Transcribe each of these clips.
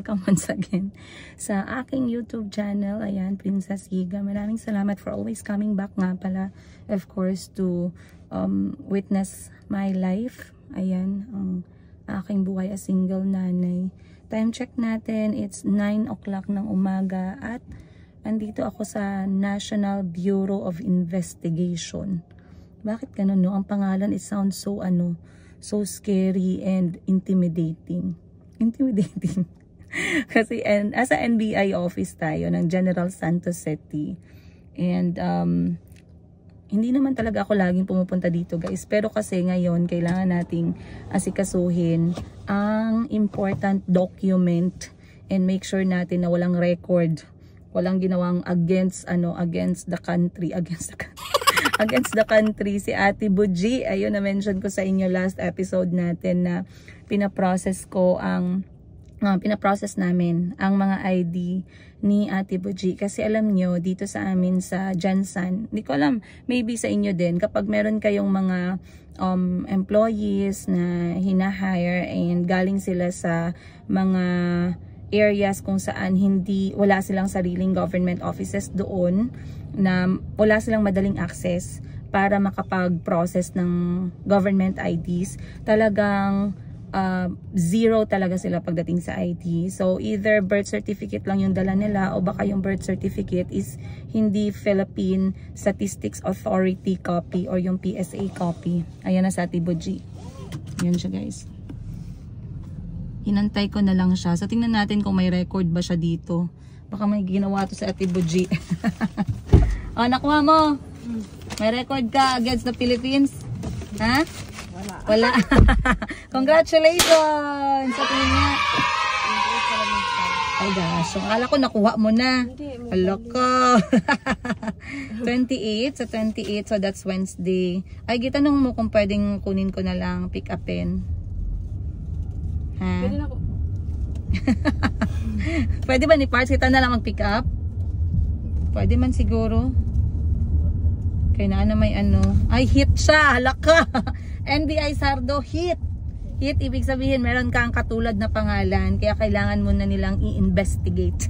welcome once again sa aking YouTube channel. Ayan, Princess Higa. Maraming salamat for always coming back nga pala, of course, to witness my life. Ayan, ang aking buhay as single nanay. Time check natin, it's 9 o'clock ng umaga at andito ako sa National Bureau of Investigation. Bakit ganun, no? Ang pangalan, it sounds so so scary and intimidating. Kasi as a NBI office tayo ng General Santos City. And hindi naman talaga ako laging pumupunta dito, guys. Pero kasi ngayon kailangan nating asikasuhin ang important document and make sure natin na walang record, walang ginawang against the country si Ate Buji. Ayun, na-mention ko sa inyo last episode natin na pinaprocess namin ang mga ID ni Ate Buji. Kasi alam nyo, dito sa amin sa Jansan, hindi ko alam, maybe sa inyo din, kapag meron kayong mga employees na hina-hire and galing sila sa mga areas kung saan wala silang sariling government offices doon, na wala silang madaling access para makapag-process ng government IDs, talagang zero talaga sila pagdating sa ID. So either birth certificate lang yung dala nila o baka yung birth certificate is hindi Philippine Statistics Authority copy or yung PSA copy. Ayan na sa Ate Buji. Ayan siya, guys. Hinantay ko na lang siya. So tingnan natin kung may record ba siya dito. Baka may ginawa to sa Ate Buji. Oh, nakuha mo. May record ka against the Philippines? Ha? Wala. Congratulations! Sa tingin niya. Ay gosh. So, akala ko nakuha mo na. Hala ko. 28. So 28. So that's Wednesday. Ay, gitanong mo kung pwedeng kunin ko na lang pick upin. Ha? Pwede na ako. Pwede ba ni Parts kita na lang mag-pick up? Pwede man siguro. Kaya na may ay hit siya, halaka. NBI Sardo, hit. Hit, ibig sabihin meron kang katulad na pangalan, kaya kailangan mo na nilang i-investigate.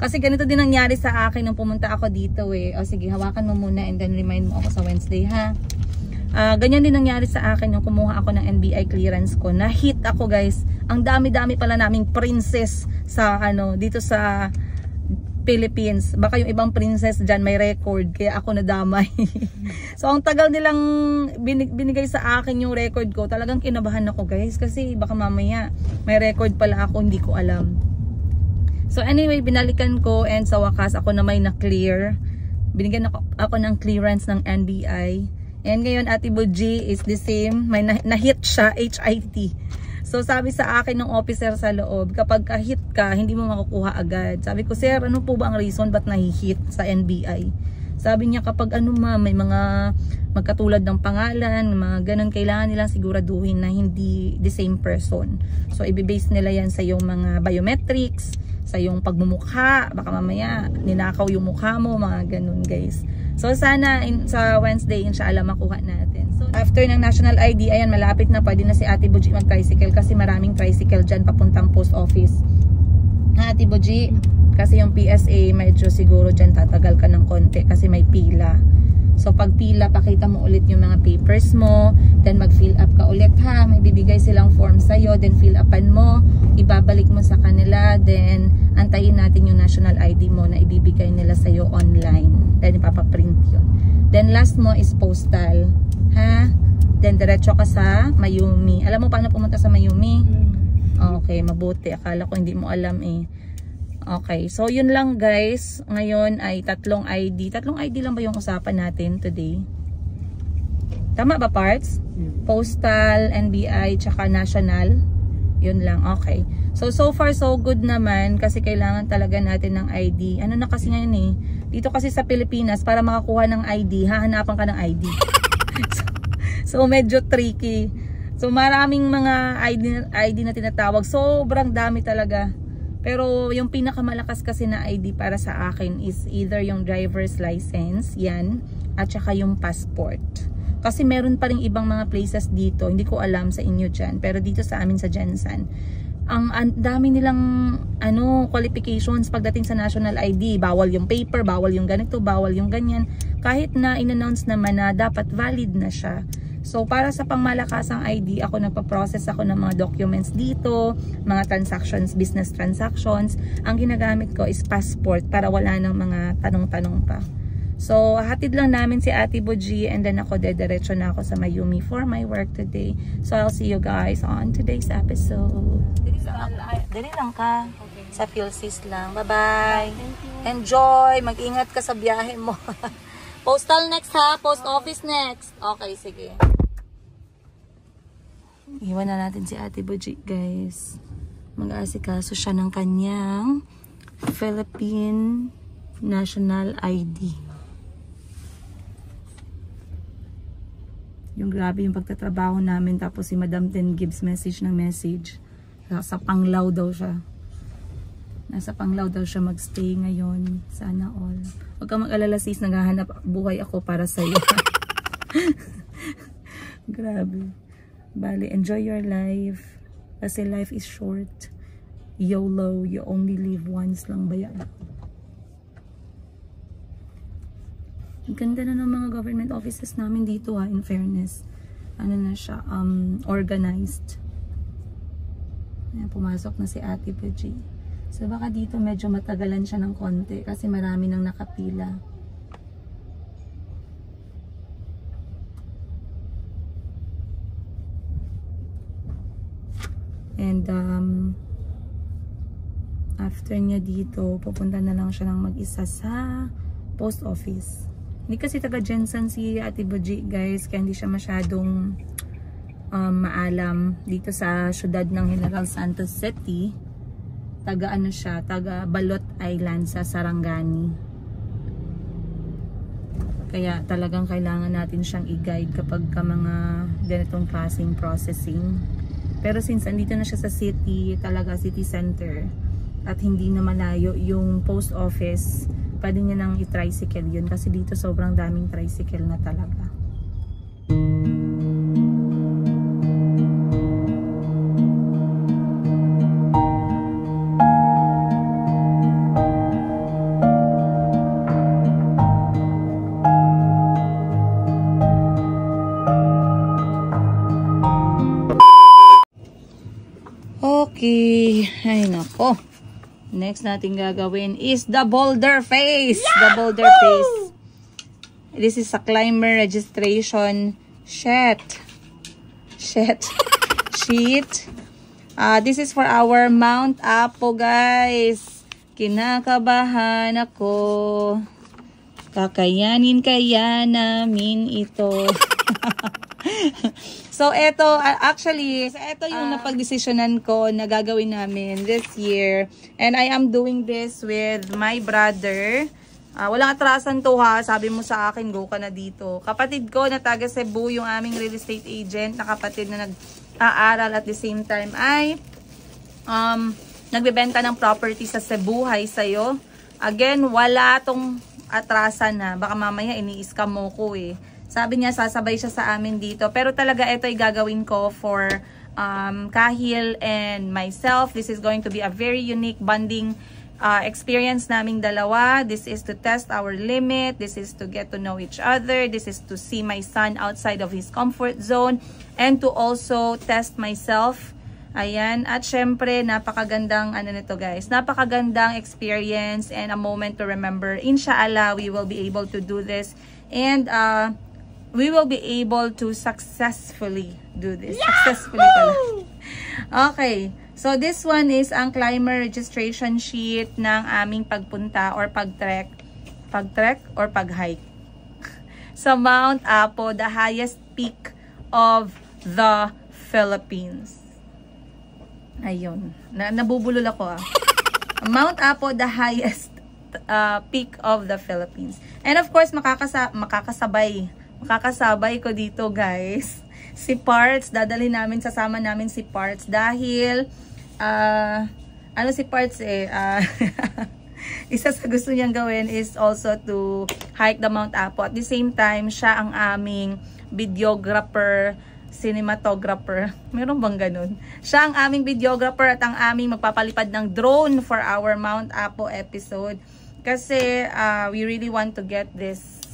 Kasi ganito din nangyari sa akin nung pumunta ako dito eh. O sige, hawakan mo muna and then remind mo ako sa Wednesday, ha. Ganyan din nangyari sa akin nung kumuha ako ng NBI clearance ko. Na-hit ako, guys. Ang dami-dami pala naming princess sa dito sa Philippines. Baka yung ibang princess dyan may record, kaya ako nadamay. So ang tagal nilang binigay sa akin yung record ko. Talagang kinabahan ako, guys, kasi baka mamaya may record pala ako, hindi ko alam. So anyway, binalikan ko and sa wakas ako na may na-clear. Binigyan ako ng clearance ng NBI. And ngayon Ate Buji is the same. May na-hit siya, HIT. So sabi sa akin ng officer sa loob, kapag ka-hit ka, hindi mo makukuha agad. Sabi ko, sir, ano po ba ang reason ba't nahi-hit sa NBI? Sabi niya, kapag may mga magkatulad ng pangalan, mga ganun, kailangan nilang siguraduhin na hindi the same person. So ibibase nila yan sa yung mga biometrics, sa yung pagmumukha, baka mamaya ninakaw yung mukha mo, mga ganun, guys. So sana sa Wednesday, inshallah, makuha natin. So after ng national ID, ayan, malapit na, pwede na si Ate Buji mag-tricycle kasi maraming tricycle dyan papuntang post office. Ate Buji, kasi yung PSA medyo siguro dyan tatagal ka ng konti kasi may pila. So pag pila, pakita mo ulit yung mga papers mo, then mag-fill up ka ulit, ha. May bibigay silang form sa'yo, then fill upan mo, ibabalik mo sa kanila, then antayin natin yung national ID mo na ibibigay nila sa'yo online. Then ipapaprint yun. Then last mo is postal, ha. Then diretso ka sa Mayumi. Alam mo paano pumunta sa Mayumi? Okay, mabuti. Akala ko hindi mo alam eh. Okay, so yun lang, guys. Ngayon ay tatlong ID. Tatlong ID lang ba yung usapan natin today? Tama ba, Parts? Postal, NBI, tsaka national. Yun lang, okay. So far so good naman kasi kailangan talaga natin ng ID. Ano na kasi ngayon eh. Dito kasi sa Pilipinas, para makakuha ng ID, hahanapan ka ng ID. So medyo tricky. So maraming mga ID na tinatawag. Sobrang dami talaga. Pero yung pinakamalakas kasi na ID para sa akin is either yung driver's license, yan, at saka yung passport. Kasi meron pa rin ibang mga places dito, hindi ko alam sa inyo dyan, pero dito sa amin sa Jansan, ang dami nilang qualifications pagdating sa national ID. Bawal yung paper, bawal yung ganito, bawal yung ganyan. Kahit na in-announce naman na dapat valid na siya. So para sa pangmalakasang ID, ako nagpa-process ako ng mga documents dito, mga transactions, business transactions. Ang ginagamit ko is passport para wala nang mga tanong-tanong pa. So hatid lang namin si Ate Boji and then ako dediretso na ako sa Mayumi for my work today. So I'll see you guys on today's episode. Dali lang ka. Okay. Sa Philsys lang. Bye-bye. Enjoy. Mag-ingat ka sa biyahe mo. Postal next ha. Post office next. Okay, sige. Iwan na natin si Ate Boji, guys. Mag-aasikaso siya ng kanyang Philippine National ID. Yung grabe yung pagtatrabaho namin. Tapos si Madam Ten gives message ng message. Sa Panglao daw siya. Nasa Panglao daw siya magstay ngayon. Sana all. Huwag kang mag-alala sis, naghahanap buhay ako para sa'yo. Grabe. Bali, enjoy your life. Kasi life is short. YOLO, you only live once lang ba yan? Ang ganda na ng mga government offices namin dito ha, in fairness. Ano na siya, organized. Ayan, pumasok na si Ate Boji. So baka dito medyo matagalan siya ng konti kasi marami nang nakapila. And after niya dito, pupunta na lang siya ng mag-isa sa post office. Hindi kasi taga Jensen si Ate Boji, guys, kaya hindi siya masyadong maalam dito sa syudad ng General Santos City. Taga ano siya, taga Balot Island sa Sarangani. Kaya talagang kailangan natin siyang i-guide kapag ka mga ganitong klaseng processing. Pero since andito na siya sa city, talaga city center, at hindi na malayo yung post office, pwede niya nang i-tricycle yun kasi dito sobrang daming tricycle na talaga. Okay, ay nako. Next natin gagawin is the boulder face. Yahoo! The boulder face. This is a climber registration sheet. This is for our Mount Apo, guys. Kinakabahan ako. Kakayanin kaya namin ito. So, ito yung napag-desisyonan ko na gagawin namin this year. And I am doing this with my brother. Walang atrasan to ha. Sabi mo sa akin, go ka na dito. Kapatid ko na taga Cebu, yung aming real estate agent na kapatid na nag-aaral at the same time ay nagbebenta ng property sa Cebu. Hi sa'yo. Again, wala tong atrasan ha. Baka mamaya ini-scam mo ko eh. Sabi niya, sasabay siya sa amin dito. Pero talaga ito ay gagawin ko for Kahil and myself. This is going to be a very unique bonding experience naming dalawa. This is to test our limit. This is to get to know each other. This is to see my son outside of his comfort zone. And to also test myself. Ayan. At syempre, napakagandang nito guys. Napakagandang experience and a moment to remember. Inshallah, we will be able to do this. And we will be able to successfully do this. Yahoo! Successfully pala. Okay. So, this one is ang climber registration sheet ng aming pagpunta or pag-trek or pag-hike sa Mount Apo, the highest peak of the Philippines. Ayun. Nabubulol ako Mount Apo, the highest peak of the Philippines. And of course, makakasabay ko dito guys si Parts. Dadalhin namin, sasama namin si Parts dahil si Parts isa sa gusto niyang gawin is also to hike the Mount Apo. At the same time, siya ang aming videographer cinematographer. Meron bang ganun? Siya ang aming videographer at ang aming magpapalipad ng drone for our Mount Apo episode. Kasi we really want to get this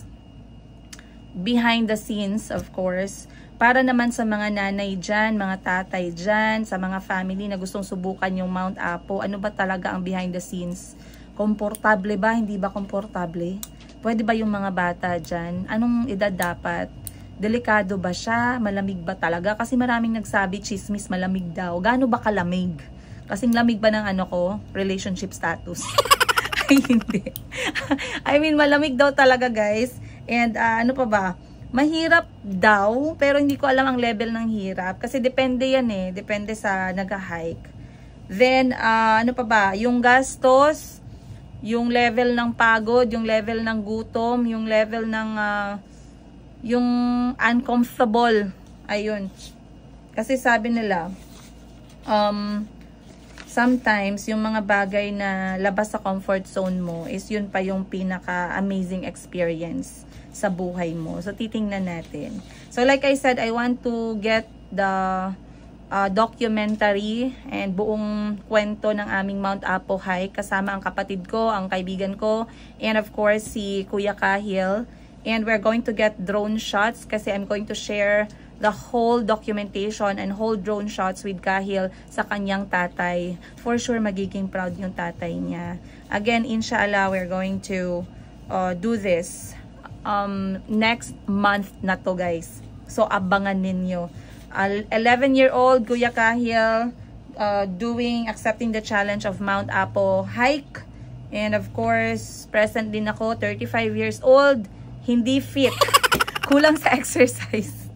behind the scenes, of course. Para naman sa mga nanay dyan, mga tatay dyan, sa mga family na gustong subukan yung Mount Apo. Ano ba talaga ang behind the scenes? Komportable ba? Hindi ba komportable? Pwede ba yung mga bata dyan? Anong edad dapat? Delikado ba siya? Malamig ba talaga? Kasi maraming nagsabi, chismis, malamig daw. Gaano ba kalamig? Kasing lamig ba ng ano ko? Relationship status? Ay, hindi. I mean, malamig daw talaga, guys. And ano pa ba? Mahirap daw, pero hindi ko alam ang level ng hirap. Kasi depende yan eh. Depende sa nag-hike. Then, ano pa ba? Yung gastos, yung level ng pagod, yung level ng gutom, yung level ng yung uncomfortable. Ayun. Kasi sabi nila, sometimes yung mga bagay na labas sa comfort zone mo is yun pa yung pinaka-amazing experience sa buhay mo. So, titingnan natin. So, like I said, I want to get the documentary and buong kwento ng aming Mount Apo hike kasama ang kapatid ko, ang kaibigan ko, and of course, si Kuya Kahil. And we're going to get drone shots kasi I'm going to share the whole documentation and whole drone shots with Kahil sa kanyang tatay. For sure, magiging proud yung tatay niya. Again, inshallah, we're going to do this next month na to, guys. So, abangan ninyo. 11-year-old Kuya Kahil accepting the challenge of Mount Apo hike. And of course, present din ako, 35 years old. Hindi fit. Kulang sa exercise.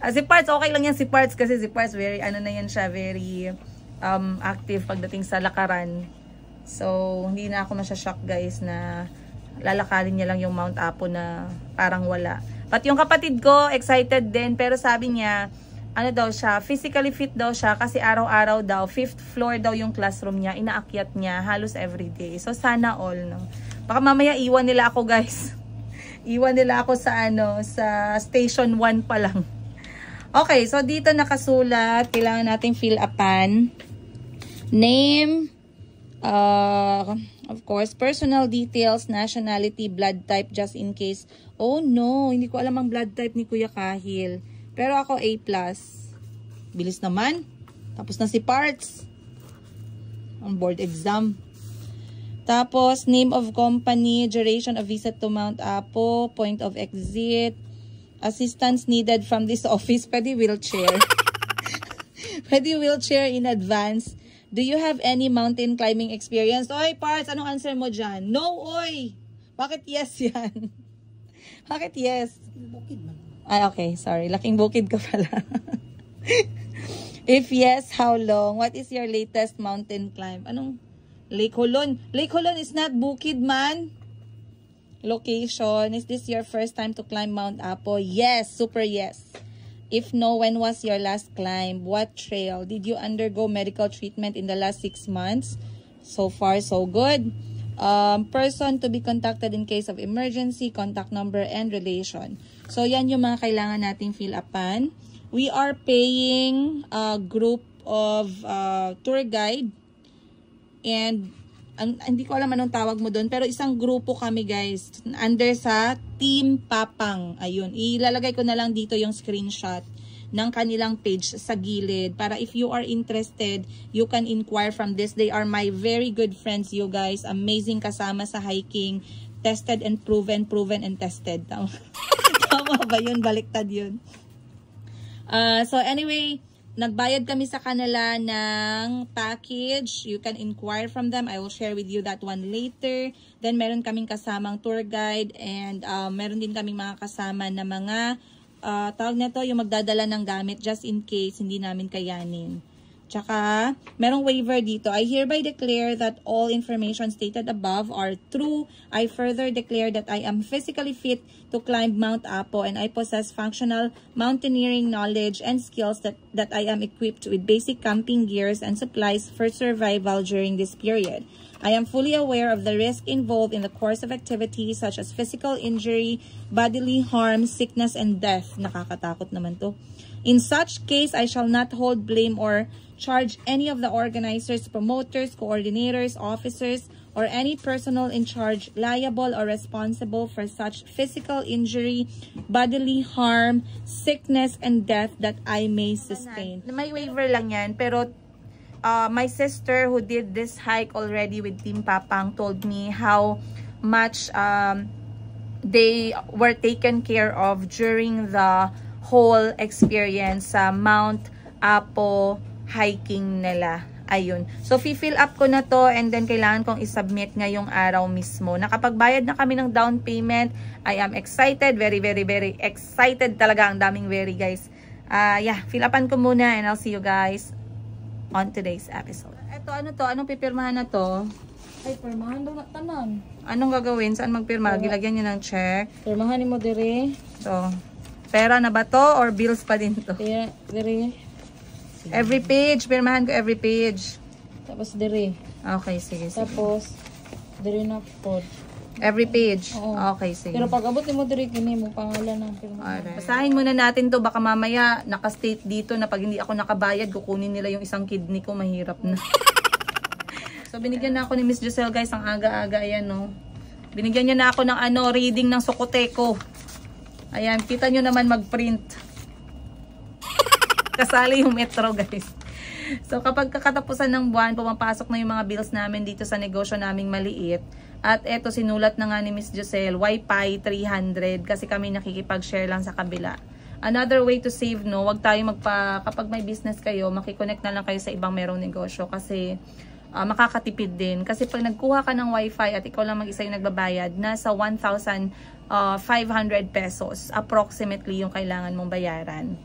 Si Parts, okay lang yan si Parts kasi si Parts very, ano na yan siya, very active pagdating sa lakaran. So, hindi na ako masya-shock, guys, na lalakarin niya lang yung Mount Apo na parang wala. Pati yung kapatid ko, excited din, pero sabi niya, ano daw siya, physically fit daw siya kasi araw-araw daw, 5th floor daw yung classroom niya, inaakyat niya halos everyday. So, sana all, no? Baka mamaya iwan nila ako, guys. Iwan nila ako sa ano, sa station 1 pa lang. Okay, so dito nakasulat, kailangan nating fill upan. Name, of course, personal details, nationality, blood type, just in case. Oh no, hindi ko alam ang blood type ni Kuya Kahil. Pero ako A+. Bilis naman. Tapos na si Parts. Ang board exam. Tapos, name of company, duration of visit to Mount Apo, point of exit, assistance needed from this office. Pwede wheelchair. Pwede wheelchair in advance. Do you have any mountain climbing experience? Oy, Parts, anong answer mo dyan? No, oy! Bakit yes yan? Bakit yes? Bukid man. Ay, okay, sorry. Laking bukid ka pala. If yes, how long? What is your latest mountain climb? Anong? Lake Holon. Lake Holon is not bukid, man. Location. Is this your first time to climb Mount Apo? Yes, super yes. If no, when was your last climb? What trail? Did you undergo medical treatment in the last 6 months? So far, so good. Person to be contacted in case of emergency, contact number, and relation. So, yan yung mga kailangan nating fill upan. We are paying a group of tour guide. And, hindi ko alam anong tawag mo doon. Pero isang grupo kami, guys. Under sa Team Papang. Ayun. Ilalagay ko na lang dito yung screenshot ng kanilang page sa gilid. Para if you are interested, you can inquire from this. They are my very good friends, you guys. Amazing kasama sa hiking. Tested and proven. Proven and tested. Tama ba yun? Baliktad yun. So, anyway, nagbayad kami sa kanila ng package. You can inquire from them. I will share with you that one later. Then, meron kaming kasamang tour guide and meron din kaming mga kasama na mga tawag na to, yung magdadala ng gamit just in case hindi namin kayanin. Tsaka, merong waiver dito. I hereby declare that all information stated above are true. I further declare that I am physically fit to climb Mount Apo and I possess functional mountaineering knowledge and skills that I am equipped with basic camping gears and supplies for survival during this period. I am fully aware of the risk involved in the course of activities such as physical injury, bodily harm, sickness, and death. Nakakatakot naman to. In such case, I shall not hold blame or charge any of the organizers, promoters, coordinators, officers, or any personnel in charge liable or responsible for such physical injury, bodily harm, sickness, and death that I may sustain. May waiver lang yan, pero my sister who did this hike already with Team Papang told me how much they were taken care of during the whole experience sa Mount Apo hiking nila. Ayun. So, fill up ko na to and then kailangan kong isubmit ngayong araw mismo. Nakapagbayad na kami ng down payment. I am excited. Very, very, very excited talaga. Ang daming very, guys. Yeah, fill upan ko muna and I'll see you guys on today's episode. Ito, ano to? Anong pipirmahan na to? Ay, pirmahan daw na tanan. Anong gagawin? Saan magpirma? Gilagyan niyo ng check. Pirmahan ni mo dire. So, pera na ba to or bills pa din to? Pera, dire. Every page. Pirmahan ko every page. Tapos dire. Okay, sige. Tapos, dire na pod. Every page? Oo. Okay, sige. Pero pag abot mo dire, kini mo pangalan ng pirmahan. Alright. Basahin muna natin to. Baka mamaya nakastate dito na pag hindi ako nakabayad, kukunin nila yung isang kidney ko. Mahirap na. So, binigyan na ako ni Miss Giselle, guys. Ang aga-aga. Ayan, no. Binigyan niya na ako ng reading ng Sokoteko. Ayan, kita nyo naman mag-print. Kasali yung metro, guys. So, kapag kakatapusan ng buwan, pumapasok na yung mga bills namin dito sa negosyo naming maliit. At eto, sinulat na nga ni Miss Giselle, Wi-Fi 300 kasi kami nakikipag-share lang sa kabila. Another way to save, no, wag tayo kapag may business kayo, makikonnect na lang kayo sa ibang merong negosyo kasi makakatipid din. Kasi pag nagkuha ka ng Wi-Fi at ikaw lang mag-isa yung nagbabayad, nasa 1,500 pesos approximately yung kailangan mong bayaran.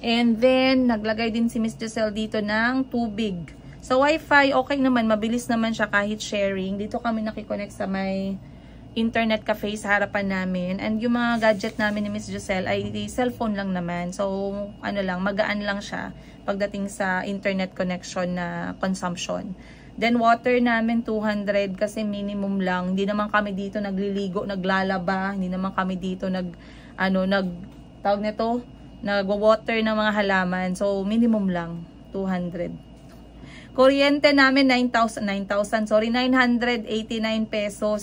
And then, naglagay din si Miss Giselle dito ng tubig. Sa Wi-Fi, okay naman, mabilis naman siya kahit sharing. Dito kami nakikonnect sa may internet cafe sa harapan namin. And yung mga gadget namin ni Miss Giselle ay cellphone lang naman. So, ano lang, magaan lang siya pagdating sa internet connection na consumption. Then, water namin 200 kasi minimum lang. Hindi naman kami dito nagliligo, naglalaba. Hindi naman kami dito tawag nito, nagwa-water ng mga halaman. So, minimum lang, 200. Kuryente namin, 989 pesos.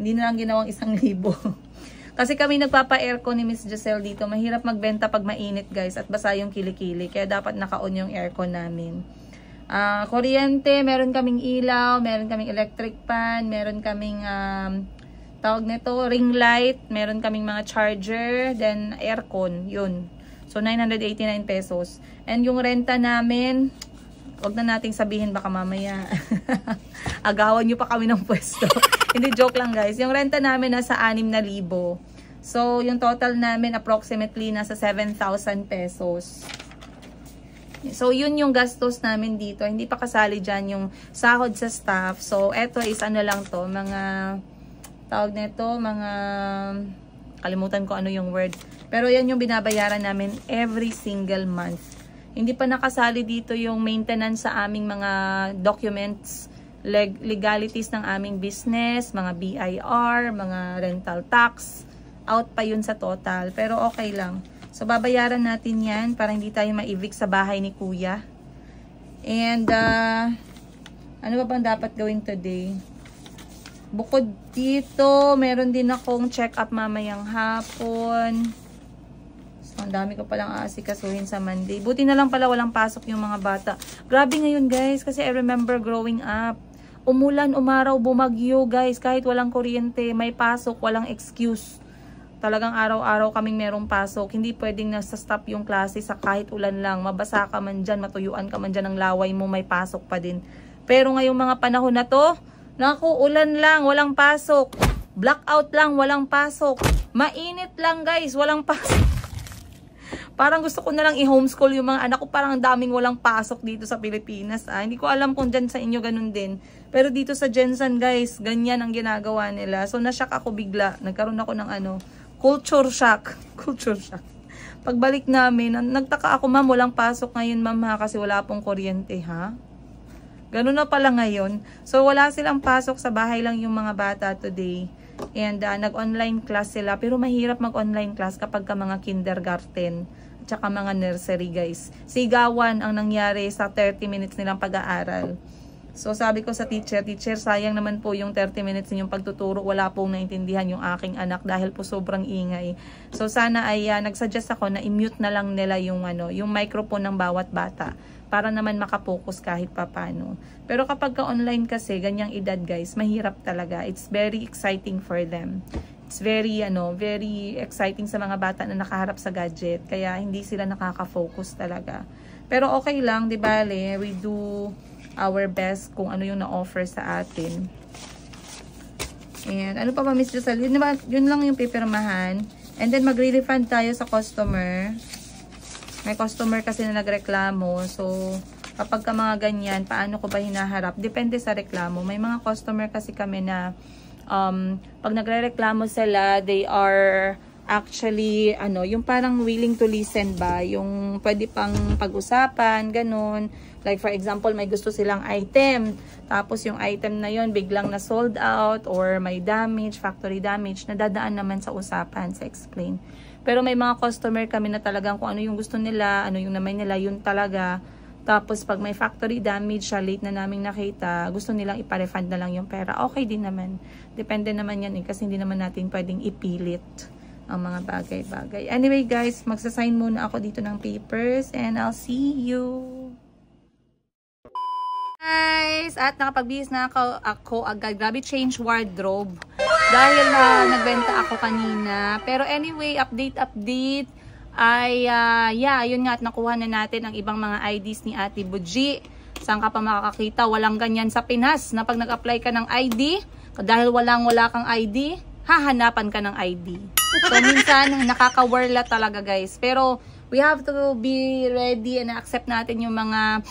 Hindi na lang ginawang 1,000. Kasi kami nagpapa-aircon ni Miss Giselle dito. Mahirap magbenta pag mainit, guys, at basa yung kilikili. Kaya dapat naka-on yung aircon namin. Kuryente, meron kaming ilaw, meron kaming electric fan, meron kaming tawag nito, ring light, meron kaming mga charger, then aircon, yun. So, 989 pesos. And yung renta namin, wag na nating sabihin baka mamaya agawan nyo pa kami ng pwesto. Hindi, joke lang, guys. Yung renta namin nasa 6,000. So, yung total namin approximately nasa 7,000 pesos. So, yun yung gastos namin dito. Hindi pa kasali dyan yung sahod sa staff. So, eto is ano lang to, mga tawag nito, mga kalimutan ko ano yung word. Pero yan yung binabayaran namin every single month. Hindi pa nakasali dito yung maintenance sa aming mga documents, legalities ng aming business, mga BIR, mga rental tax. Out pa yun sa total. Pero okay lang. So, babayaran natin yan para hindi tayo ma-evict sa bahay ni Kuya. And, ano ba bang dapat gawin today? Bukod dito, meron din akong check-up mamayang hapon. So, ang dami ko palang aasikasuhin sa Monday. Buti na lang pala walang pasok yung mga bata. Grabe ngayon, guys, kasi I remember growing up. Umulan, umaraw, bumagyo, guys. Kahit walang kuryente, may pasok, walang excuse. Talagang araw-araw kaming merong pasok. Hindi pwedeng nasa-stop yung klase sa kahit ulan lang. Mabasa ka man dyan, matuyuan ka man dyan ng laway mo, may pasok pa din. Pero ngayong mga panahon na to, naku, ulan lang, walang pasok. Blackout lang, walang pasok. Mainit lang, guys, walang pasok. Parang gusto ko na lang i-homeschool yung mga anak ko. Parang ang daming walang pasok dito sa Pilipinas. Hindi ko alam kung dyan sa inyo ganun din. Pero dito sa Jensen, guys, ganyan ang ginagawa nila. So, nashock ako bigla. Nagkaroon ako ng culture shock. Culture shock. Pagbalik namin, nagtaka ako, ma'am, walang pasok ngayon, ma'am, ha, kasi wala pong kuryente, ha? Ganun na pala ngayon. So, wala silang pasok, sa bahay lang yung mga bata today. And nag-online class sila. Pero mahirap mag-online class kapag ka mga kindergarten. tsaka mga nursery guys. Sigawan ang nangyari sa 30 minutes nilang pag-aaral. So sabi ko sa teacher, sayang naman po yung 30 minutes ninyong pagtuturo, wala pong naintindihan yung aking anak dahil po sobrang ingay. So sana ay nagsuggest ako na i-mute na lang nila yung yung microphone ng bawat bata para naman makapokus kahit papano. Pero kapag online kasi ganyang edad guys, mahirap talaga. It's very exciting for them. It's very very exciting sa mga bata na nakaharap sa gadget, kaya hindi sila nakaka-focus talaga. Pero okay lang, di bale, we do our best kung ano yung na-offer sa atin. And ano pa ba, Miss Josel? Yun lang yung pipirmahan. And then magre-refund tayo sa customer. May customer kasi na nagreklamo. So, kapag ka mga ganyan, paano ko ba hinaharap? Depende sa reklamo. May mga customer kasi kami na pag nagre-reklamo sila, they are actually, yung parang willing to listen ba? Yung pwede pang pag-usapan, ganun. Like for example, may gusto silang item. Tapos yung item na yon biglang na sold out or may damage, factory damage, nadadaan naman sa usapan, sa explain. Pero may mga customer kami na talagang kung ano yung gusto nila, ano yung naman nila, yun talaga. Tapos pag may factory damage siya, late na naming nakita, gusto nilang ipa-refund na lang yung pera. Okay din naman. Depende naman yan kasi hindi naman natin pwedeng ipilit ang mga bagay-bagay. Anyway guys, magsasign muna ako dito ng papers and I'll see you. Guys, at nakapagbihis na ako agad. Grabe, change wardrobe. Dahil nagbenta ako kanina. Pero anyway, update ay, yun nga, at nakuha na natin ang ibang mga IDs ni Ate Buji. Saan ka pa makakakita? Walang ganyan sa Pinas na pag nag-apply ka ng ID, dahil wala kang ID, hahanapan ka ng ID. So, minsan, nakaka-warla talaga guys. Pero, we have to be ready and accept natin yung mga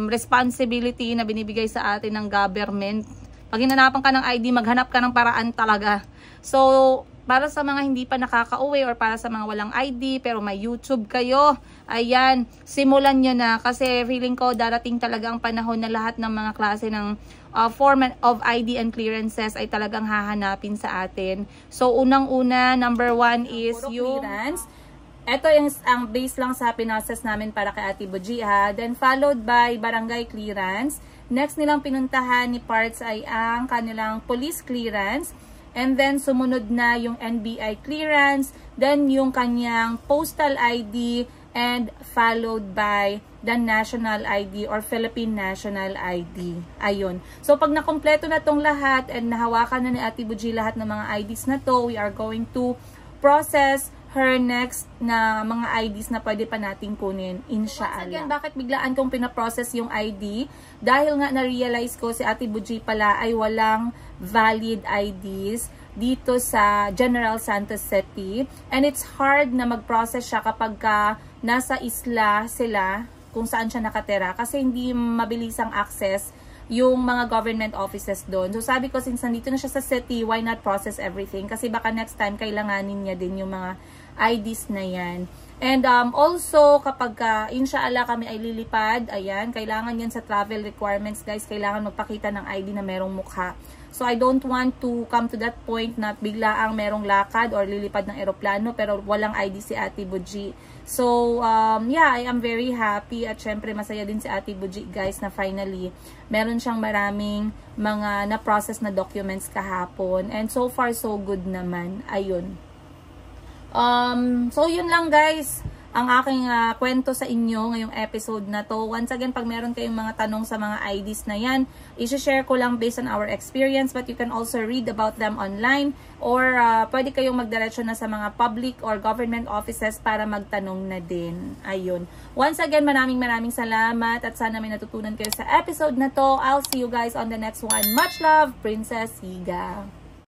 responsibility na binibigay sa atin ng government. Pag hinanapan ka ng ID, maghanap ka ng paraan talaga. So, para sa mga hindi pa nakaka-uwi or para sa mga walang ID pero may YouTube kayo, ayan, simulan nyo na. Kasi feeling ko darating talaga ang panahon na lahat ng mga klase ng format of ID and clearances ay talagang hahanapin sa atin. So, unang-una, number 1 is yung clearance. Ito yung ang base lang sa pinoses namin para kay Ate Buji ha. Then followed by barangay clearance. Next nilang pinuntahan ni Parts ay ang kanilang police clearance. And then sumunod na yung NBI clearance. Then yung kanyang postal ID. And followed by the national ID or Philippine National ID. Ayun. So pag nakompleto na tong lahat and nahawakan na ni Ate Buji lahat ng mga IDs na to, we are going to process her next na mga IDs na pwede pa nating kunin, inshallah. Once again, bakit biglaan kong pinaprocess yung ID? Dahil nga na-realize ko si Ate Buji pala ay walang valid IDs dito sa General Santos City. And it's hard na mag-process siya kapag nasa isla sila kung saan siya nakatira kasi hindi mabilisang access yung mga government offices doon. So sabi ko, since nandito na siya sa city, why not process everything? Kasi baka next time kailanganin niya din yung mga IDs na yan. And also, kapag inshallah kami ay lilipad, ayan, kailangan yan sa travel requirements guys, kailangan magpakita ng ID na merong mukha. So I don't want to come to that point na biglaang merong lakad or lilipad ng eroplano pero walang ID si Ate Buji. So yeah, I am very happy at syempre masaya din si Ate Buji guys na finally meron siyang maraming mga na-process na documents kahapon. And so far so good naman. Ayun. So yun lang guys ang aking kwento sa inyo ngayong episode na to. Once again, pag meron kayong mga tanong sa mga IDs na yan, i-share ko lang based on our experience, but you can also read about them online or pwede kayong magdiretso na sa mga public or government offices para magtanong na din. Ayun. Once again, maraming salamat at sana may natutunan kayo sa episode na to. I'll see you guys on the next one. Much love, Princess Higa.